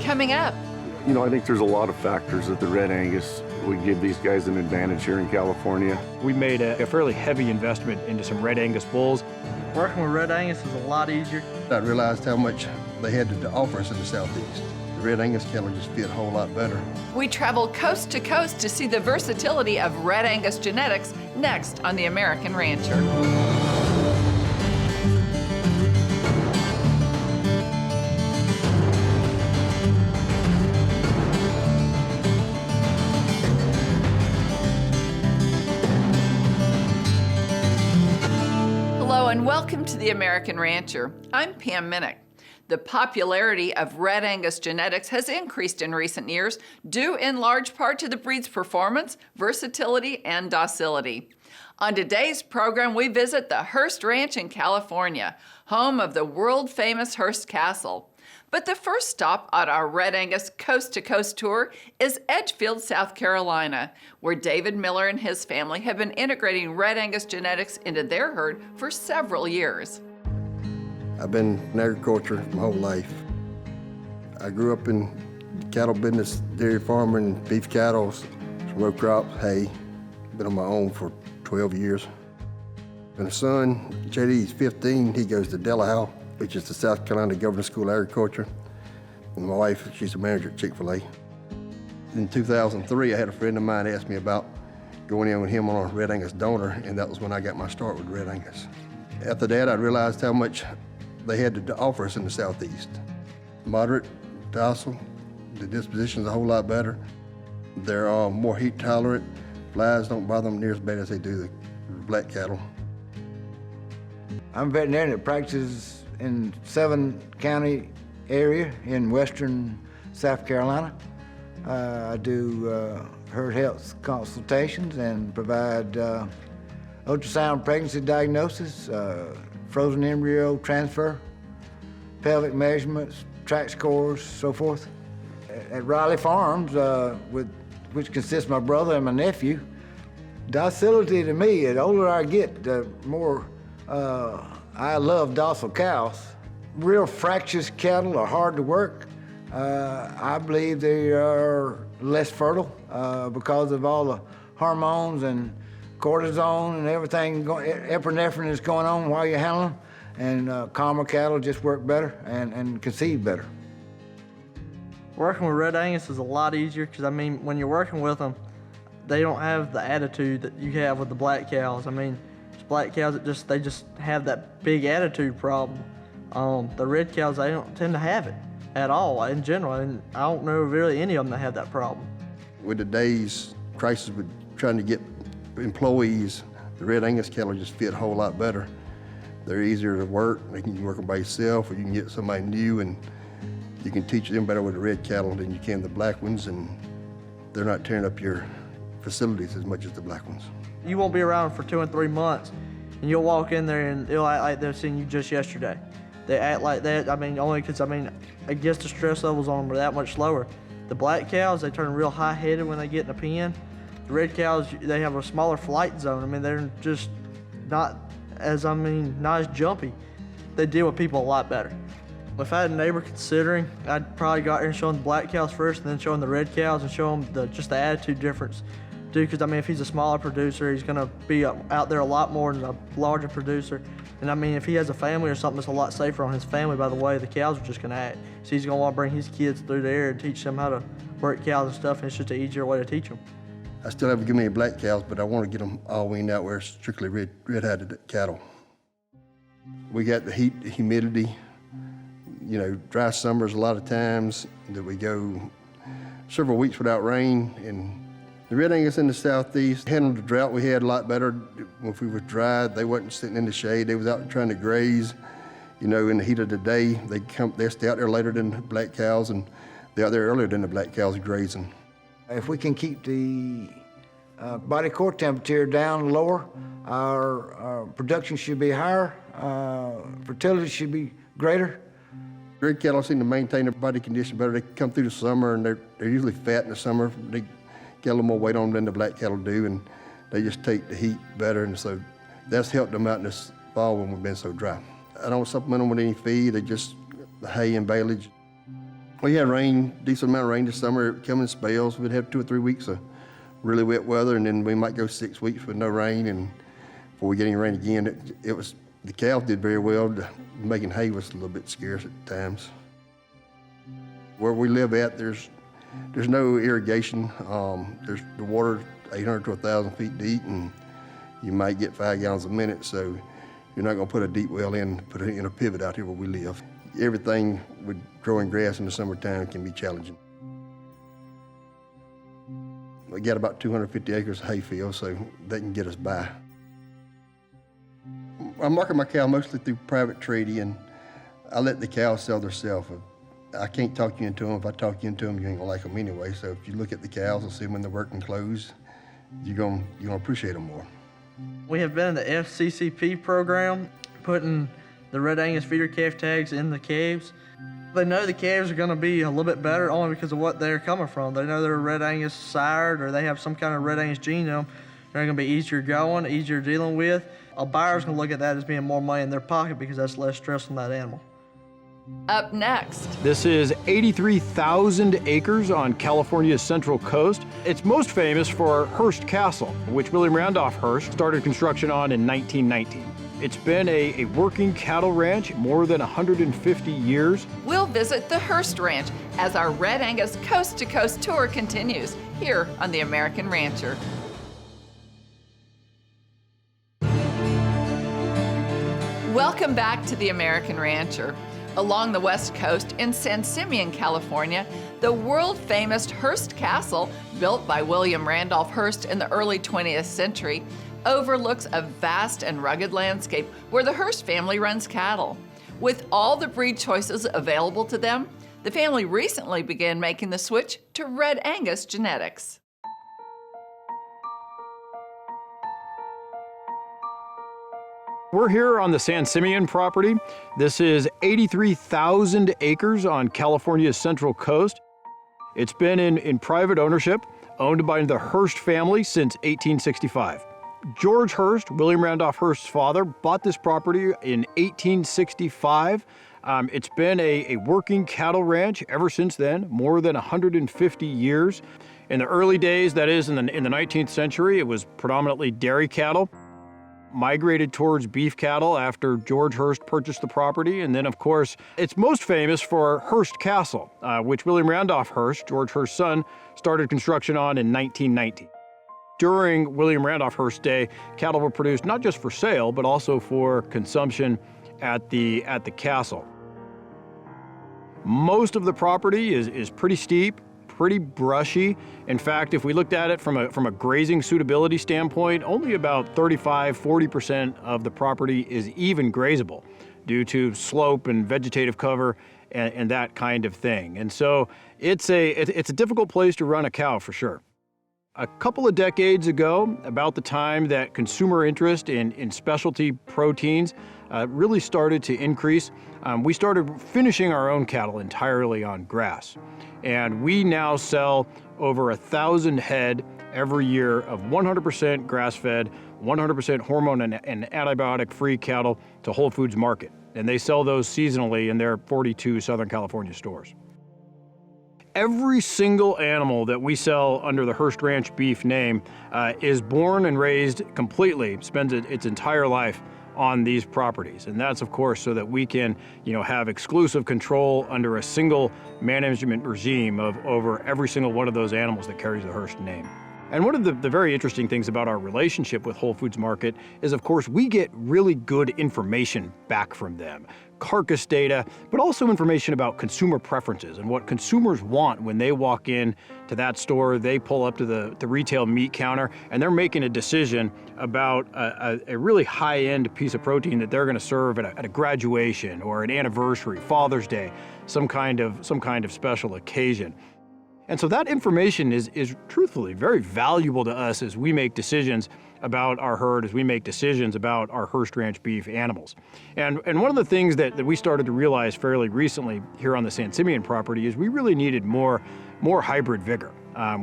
coming up. You know, I think there's a lot of factors that the Red Angus would give these guys an advantage here in California. We made a fairly heavy investment into some Red Angus bulls. Working with Red Angus is a lot easier. I realized how much they had to offer us in the Southeast. The Red Angus cattle just fit a whole lot better. We travel coast to coast to see the versatility of Red Angus genetics next on The American Rancher. Hello and welcome to The American Rancher. I'm Pam Minnick. The popularity of Red Angus genetics has increased in recent years, due in large part to the breed's performance, versatility, and docility. On today's program, we visit the Hearst Ranch in California, home of the world-famous Hearst Castle. But the first stop on our Red Angus coast-to-coast tour is Edgefield, South Carolina, where David Miller and his family have been integrating Red Angus genetics into their herd for several years. I've been in agriculture my whole life. I grew up in cattle business, dairy farming, beef cattle, row crops, hay. Been on my own for 12 years. And the son, JD, he's 15, he goes to Delaware, which is the South Carolina Government School of Agriculture. And my wife, she's a manager at Chick-fil-A. In 2003, I had a friend of mine ask me about going in with him on a Red Angus donor, and that was when I got my start with Red Angus. After that, I realized how much they had to offer us in the Southeast. Moderate, docile, the disposition's a whole lot better. They're more heat tolerant. Flies don't bother them near as bad as they do the black cattle. I'm a veterinarian that practices in 7-county area in western South Carolina. I do herd health consultations and provide ultrasound pregnancy diagnosis, frozen embryo transfer, pelvic measurements, tract scores, so forth. At Riley Farms, which consists of my brother and my nephew, docility to me, the older I get, the more I love docile cows. Real fractious cattle are hard to work. I believe they are less fertile because of all the hormones and cortisone and everything, epinephrine is going on while you're handling them, and calmer cattle just work better and conceive better. Working with Red Angus is a lot easier because, I mean, when you're working with them, they don't have the attitude that you have with the black cows. I mean, black cows, they just have that big attitude problem. The red cows, they don't tend to have it at all in general, and I don't know really any of them that have that problem. With today's crisis with trying to get employees, the Red Angus cattle just fit a whole lot better. They're easier to work. You can work them by yourself, or you can get somebody new, and you can teach them better with the red cattle than you can the black ones, and they're not tearing up your facilities as much as the black ones. You won't be around for 2 and 3 months, and you'll walk in there and they'll act like they've seen you just yesterday. They act like that, I mean, only because, I mean, I guess the stress levels on them are that much slower. The black cows, they turn real high-headed when they get in a pen. The red cows, they have a smaller flight zone. I mean, they're just not as jumpy. They deal with people a lot better. If I had a neighbor considering, I'd probably go out there and show them the black cows first, and then show them the red cows and show them just the attitude difference. Because, I mean, if he's a smaller producer, he's gonna be out there a lot more than a larger producer. And I mean, if he has a family or something, it's a lot safer on his family by the way the cows are just gonna act. So he's gonna wanna bring his kids through there and teach them how to work cows and stuff, and it's just an easier way to teach them. I still haven't given any black cows, but I want to get them all weaned out where it's strictly red-headed cattle. We got the heat, the humidity, you know, dry summers a lot of times that we go several weeks without rain, and the Red Angus in the Southeast handled the drought we had a lot better. If we were dry, they wasn't sitting in the shade. They was out trying to graze. You know, in the heat of the day, they'll stay out there later than the black cows, and they're out there earlier than the black cows grazing. If we can keep the body core temperature down lower, our production should be higher, fertility should be greater. Red cattle seem to maintain their body condition better. They come through the summer, and they're usually fat in the summer. They get a little more weight on them than the black cattle do, and they just take the heat better, and so that's helped them out in this fall when we've been so dry. I don't supplement them with any feed, they just hay and baleage. We had rain, decent amount of rain this summer. It come in spells. We'd have 2 or 3 weeks of really wet weather, and then we might go 6 weeks with no rain, and before we get any rain again. The cows did very well. Making hay was a little bit scarce at times. Where we live at, there's no irrigation. There's the water 800 to 1,000 feet deep, and you might get 5 gallons a minute, so you're not gonna put a deep well in, put it in a pivot out here where we live. Everything with growing grass in the summertime can be challenging. We got about 250 acres of hay field, so that can get us by. I market my cow mostly through private trading, and I let the cows sell themselves. I can't talk you into them. If I talk you into them, you ain't gonna like them anyway. So if you look at the cows and see them in the working clothes, you're gonna appreciate them more. We have been in the FCCP program, putting the Red Angus feeder calf tags in the calves. They know the calves are going to be a little bit better only because of what they're coming from. They know they're Red Angus sired, or they have some kind of Red Angus gene in them. They're going to be easier going, easier dealing with. A buyer's going to look at that as being more money in their pocket because that's less stress on that animal. Up next, This is 83,000 acres on California's central coast. It's most famous for Hearst Castle, which William Randolph Hearst started construction on in 1919. It's been a working cattle ranch more than 150 years. we'll visit the Hearst Ranch as our Red Angus coast-to-coast tour continues here on The American Rancher. Welcome back to The American Rancher. Along the West Coast in San Simeon, California, the world-famous Hearst Castle, built by William Randolph Hearst in the early 20th century, overlooks a vast and rugged landscape where the Hearst family runs cattle. With all the breed choices available to them, the family recently began making the switch to Red Angus genetics. We're here on the San Simeon property. This is 83,000 acres on California's central coast. It's been in private ownership, owned by the Hearst family since 1865. George Hearst, William Randolph Hearst's father, bought this property in 1865. It's been a working cattle ranch ever since then, more than 150 years. In the early days, that is in the 19th century, it was predominantly dairy cattle. Migrated towards beef cattle after George Hearst purchased the property. And then, of course, it's most famous for Hearst Castle, which William Randolph Hearst, George Hearst's son, started construction on in 1919. During William Randolph Hearst's day, cattle were produced not just for sale, but also for consumption at the castle. Most of the property is pretty steep, pretty brushy. In fact, if we looked at it from a grazing suitability standpoint, only about 35–40% of the property is even grazable due to slope and vegetative cover and that kind of thing. And so it's a difficult place to run a cow for sure. A couple of decades ago, about the time that consumer interest in specialty proteins really started to increase, we started finishing our own cattle entirely on grass. And we now sell over 1,000 head every year of 100% grass-fed, 100% hormone and antibiotic-free cattle to Whole Foods Market. And they sell those seasonally in their 42 Southern California stores. Every single animal that we sell under the Hearst Ranch beef name is born and raised completely, spends its entire life on these properties. And that's, of course, so that we can, have exclusive control under a single management regime of over every single one of those animals that carries the Hearst name. And one of the very interesting things about our relationship with Whole Foods Market is, of course, we get really good information back from them. Carcass data, but also information about consumer preferences and what consumers want when they walk in to that store. They pull up to the retail meat counter and they're making a decision about a really high-end piece of protein that they're going to serve at a graduation or an anniversary, Father's Day, some kind of special occasion. And so that information is truthfully very valuable to us as we make decisions about our herd, as we make decisions about our Hearst Ranch beef animals. And one of the things that we started to realize fairly recently here on the San Simeon property is we really needed more hybrid vigor.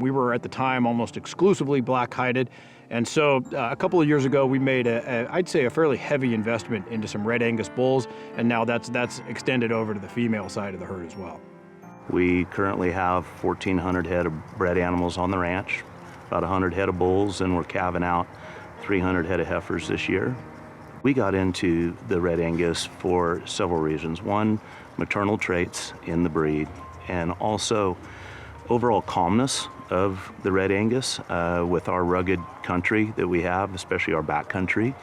We were at the time almost exclusively black-hided. And so a couple of years ago, we made I'd say a fairly heavy investment into some Red Angus bulls, and now that's extended over to the female side of the herd as well. We currently have 1,400 head of bred animals on the ranch, about 100 head of bulls, and we're calving out 300 head of heifers this year. We got into the Red Angus for several reasons. One, maternal traits in the breed, and also overall calmness of the Red Angus with our rugged country that we have, especially our back country.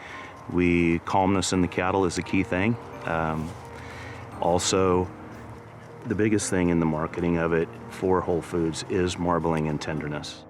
Calmness in the cattle is a key thing. Also, the biggest thing in the marketing of it for Whole Foods is marbling and tenderness.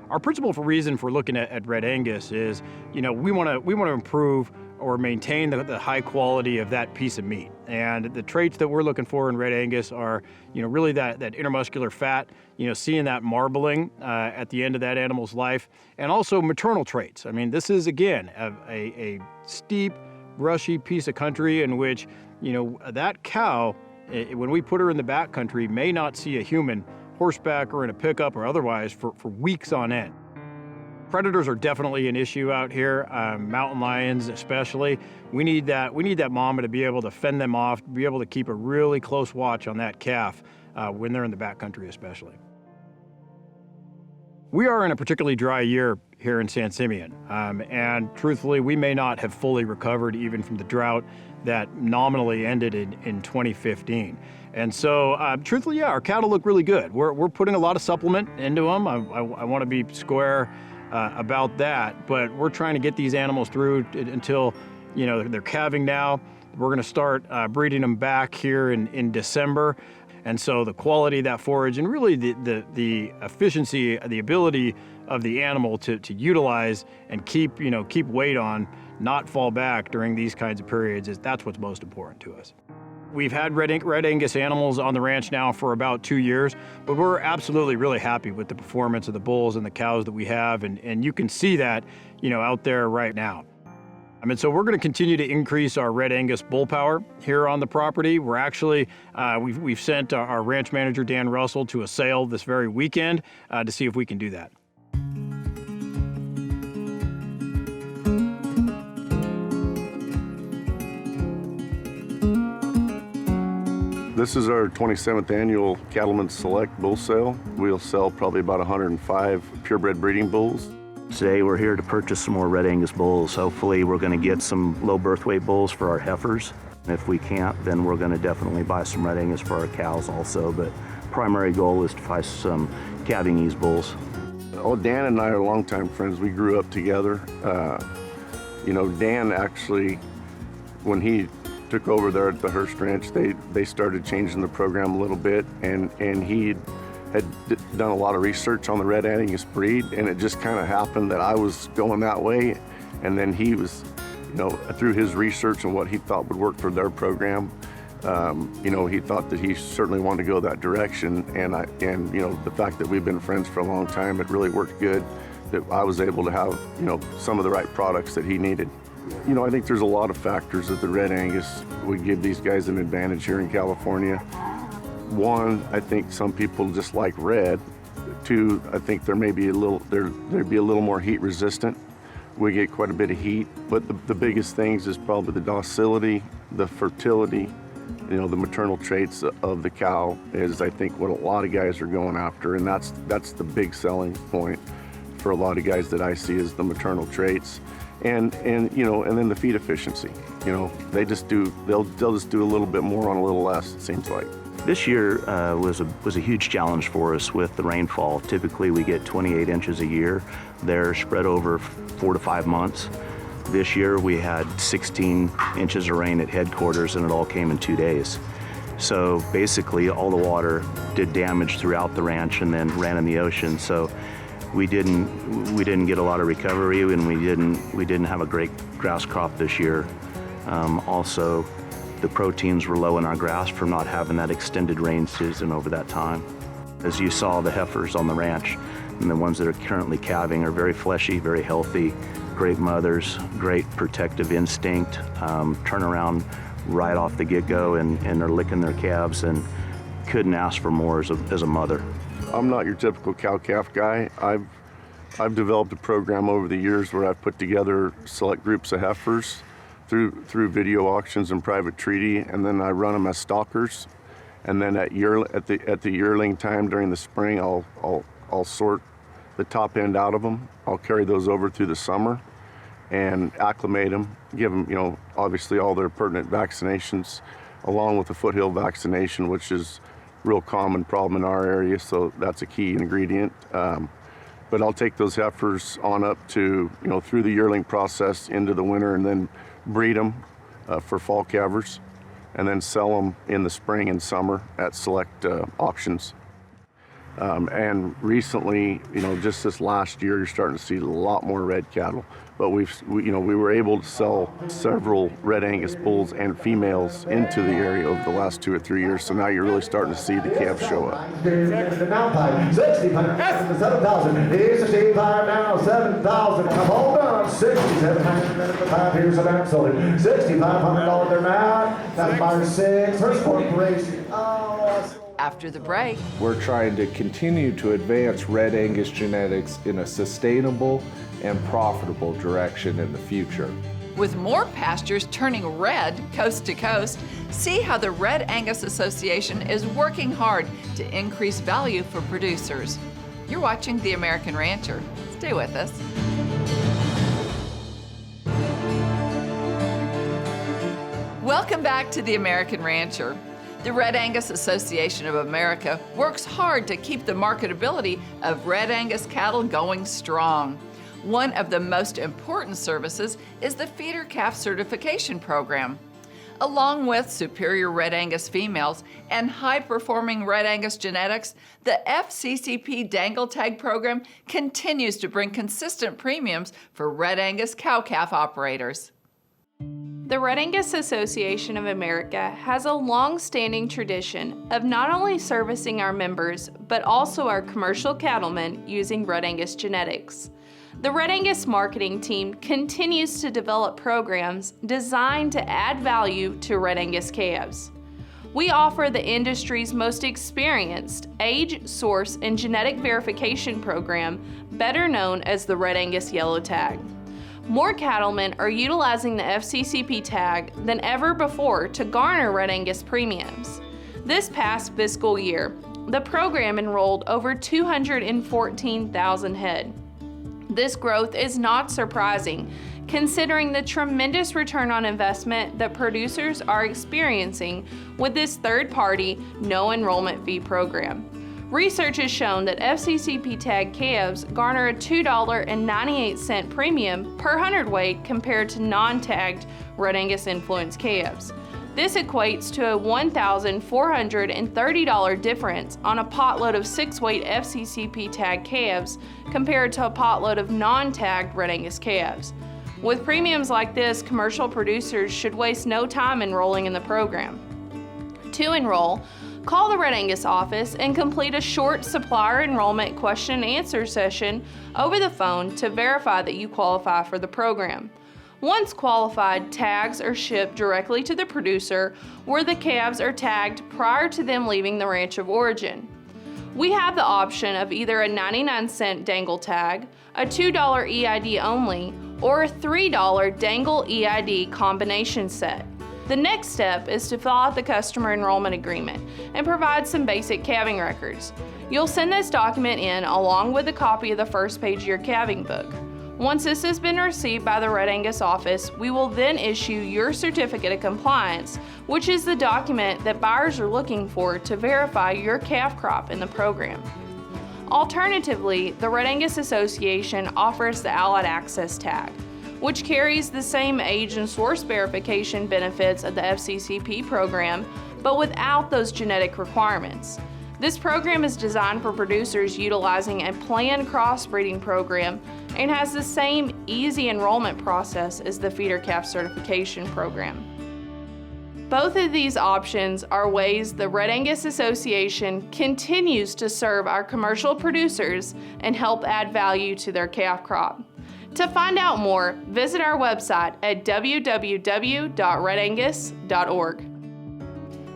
Our principal reason for looking at Red Angus is, we want to improve or maintain the high quality of that piece of meat. And the traits that we're looking for in Red Angus are, really that intermuscular fat, seeing that marbling at the end of that animal's life, and also maternal traits. I mean, this is, again, a steep, brushy piece of country in which, that cow, when we put her in the back country, may not see a human horseback or in a pickup or otherwise for weeks on end. Predators are definitely an issue out here, mountain lions especially. We need that mama to be able to fend them off, be able to keep a really close watch on that calf when they're in the backcountry especially. We are in a particularly dry year here in San Simeon, and truthfully, we may not have fully recovered even from the drought that nominally ended in 2015. And so, truthfully, our cattle look really good. We're putting a lot of supplement into them. I want to be square about that, but we're trying to get these animals through until, they're calving now. We're going to start breeding them back here in December. And so the quality of that forage and really the efficiency, the ability of the animal to utilize and keep weight on, not fall back during these kinds of periods, that's what's most important to us. We've had Red Angus animals on the ranch now for about 2 years, but we're absolutely really happy with the performance of the bulls and the cows that we have, and you can see that, out there right now. So we're going to continue to increase our Red Angus bull power here on the property. We're actually, we've sent our ranch manager, Dan Russell, to a sale this very weekend to see if we can do that. This is our 27th annual Cattlemen's Select Bull Sale. We'll sell probably about 105 purebred breeding bulls. Today we're here to purchase some more Red Angus bulls. Hopefully we're going to get some low birth weight bulls for our heifers. If we can't, then we're going to definitely buy some Red Angus for our cows also, but primary goal is to buy some calving ease bulls. Oh, Dan and I are longtime friends. We grew up together. Dan actually, when he took over there at the Hearst Ranch, they started changing the program a little bit, and he had done a lot of research on the Red Angus breed, and it just kind of happened that I was going that way, and then he was, through his research and what he thought would work for their program, he thought that he certainly wanted to go that direction, and the fact that we've been friends for a long time, it really worked good that I was able to have, some of the right products that he needed. I think there's a lot of factors that the Red Angus would give these guys an advantage here in California. One, I think some people just like red. Two, I think they'd be a little more heat resistant. We get quite a bit of heat, but the biggest things is probably the docility, the fertility, the maternal traits of the cow is, I think, what a lot of guys are going after, and that's the big selling point for a lot of guys that I see is the maternal traits. And then the feed efficiency. They'll just do a little bit more on a little less, it seems like. This year was a huge challenge for us with the rainfall. Typically we get 28 inches a year. They're spread over 4 to 5 months. This year we had 16 inches of rain at headquarters, and it all came in 2 days. So basically all the water did damage throughout the ranch and then ran in the ocean. So we didn't get a lot of recovery, and we didn't have a great grass crop this year. Also, the proteins were low in our grass from not having that extended rain season over that time. As you saw, the heifers on the ranch and the ones that are currently calving are very fleshy, very healthy, great mothers, great protective instinct, turn around right off the get-go and they're licking their calves, and couldn't ask for more as a mother. I'm not your typical cow-calf guy. I've developed a program over the years where I've put together select groups of heifers through video auctions and private treaty, and then I run them as stalkers. And then at the yearling time during the spring, I'll sort the top end out of them. I'll carry those over through the summer and acclimate them, give them, obviously all their pertinent vaccinations, along with the foothill vaccination, which is a real common problem in our area, so that's a key ingredient. But I'll take those heifers on up to, through the yearling process into the winter, and then breed them for fall calvers, and then sell them in the spring and summer at select auctions. And recently, just this last year, you're starting to see a lot more red cattle. But we were able to sell several Red Angus bulls and females into the area over the last 2 or 3 years. So now you're really starting to see the calves show up. 7,000. Here's 65 now, 7,000. Hold on, 6,795. Here's an absolute $6,500 there now. That's by 6. Hearst Corporation. After the break, we're trying to continue to advance Red Angus genetics in a sustainable and profitable direction in the future. with more pastures turning red coast to coast, see how the Red Angus Association is working hard to increase value for producers. You're watching The American Rancher. Stay with us. Welcome back to The American Rancher. The Red Angus Association of America works hard to keep the marketability of Red Angus cattle going strong. One of the most important services is the feeder calf certification program. Along with superior Red Angus females and high-performing Red Angus genetics, the FCCP Dangle Tag program continues to bring consistent premiums for Red Angus cow-calf operators. The Red Angus Association of America has a long-standing tradition of not only servicing our members, but also our commercial cattlemen using Red Angus genetics. The Red Angus marketing team continues to develop programs designed to add value to Red Angus calves. We offer the industry's most experienced age, source, and genetic verification program, better known as the Red Angus Yellow Tag. More cattlemen are utilizing the FCCP tag than ever before to garner Red Angus premiums. This past fiscal year, the program enrolled over 214,000 head. This growth is not surprising, considering the tremendous return on investment that producers are experiencing with this third-party, no enrollment fee program. Research has shown that FCCP tag calves garner a $2.98 premium per hundredweight compared to non-tagged Red Angus influenced calves. This equates to a $1,430 difference on a potload of 6-weight FCCP tag calves compared to a potload of non-tagged Red Angus calves. With premiums like this, commercial producers should waste no time enrolling in the program. To enroll, call the Red Angus office and complete a short supplier enrollment question and answer session over the phone to verify that you qualify for the program. Once qualified, tags are shipped directly to the producer where the calves are tagged prior to them leaving the ranch of origin. We have the option of either a 99-cent dangle tag, a $2 EID only, or a $3 dangle EID combination set. The next step is to fill out the customer enrollment agreement and provide some basic calving records. You'll send this document in along with a copy of the first page of your calving book. Once this has been received by the Red Angus office, we will then issue your certificate of compliance, which is the document that buyers are looking for to verify your calf crop in the program. Alternatively, the Red Angus Association offers the Allied Access Tag, which carries the same age and source verification benefits of the FCCP program, but without those genetic requirements. This program is designed for producers utilizing a planned crossbreeding program and has the same easy enrollment process as the feeder calf certification program. Both of these options are ways the Red Angus Association continues to serve our commercial producers and help add value to their calf crop. To find out more, visit our website at www.redangus.org.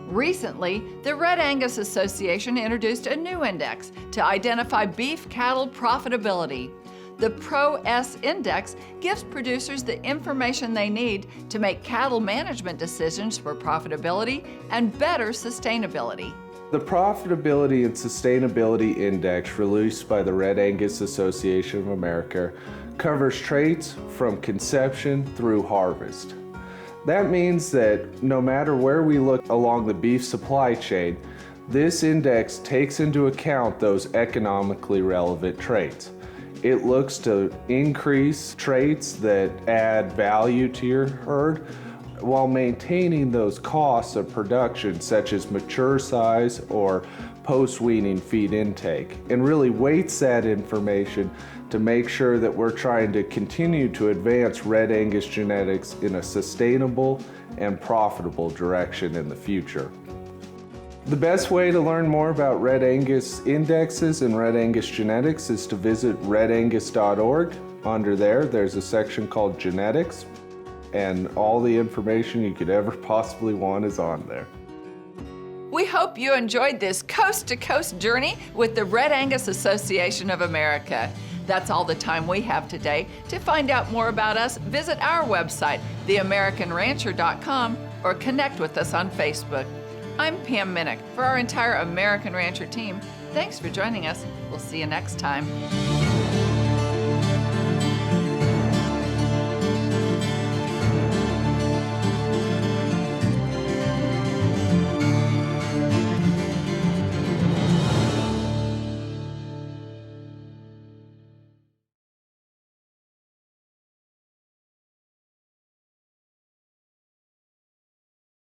Recently, the Red Angus Association introduced a new index to identify beef cattle profitability. The Pro-S Index gives producers the information they need to make cattle management decisions for profitability and better sustainability. The Profitability and Sustainability Index, released by the Red Angus Association of America, covers traits from conception through harvest. That means that no matter where we look along the beef supply chain, this index takes into account those economically relevant traits. It looks to increase traits that add value to your herd while maintaining those costs of production, such as mature size or post-weaning feed intake, and really weights that information to make sure that we're trying to continue to advance Red Angus genetics in a sustainable and profitable direction in the future. The best way to learn more about Red Angus indexes and Red Angus genetics is to visit redangus.org. Under there, there's a section called Genetics, and all the information you could ever possibly want is on there. We hope you enjoyed this coast-to-coast journey with the Red Angus Association of America. That's all the time we have today. To find out more about us, visit our website, theamericanrancher.com, or connect with us on Facebook. I'm Pam Minnick. For our entire American Rancher team, thanks for joining us. We'll see you next time.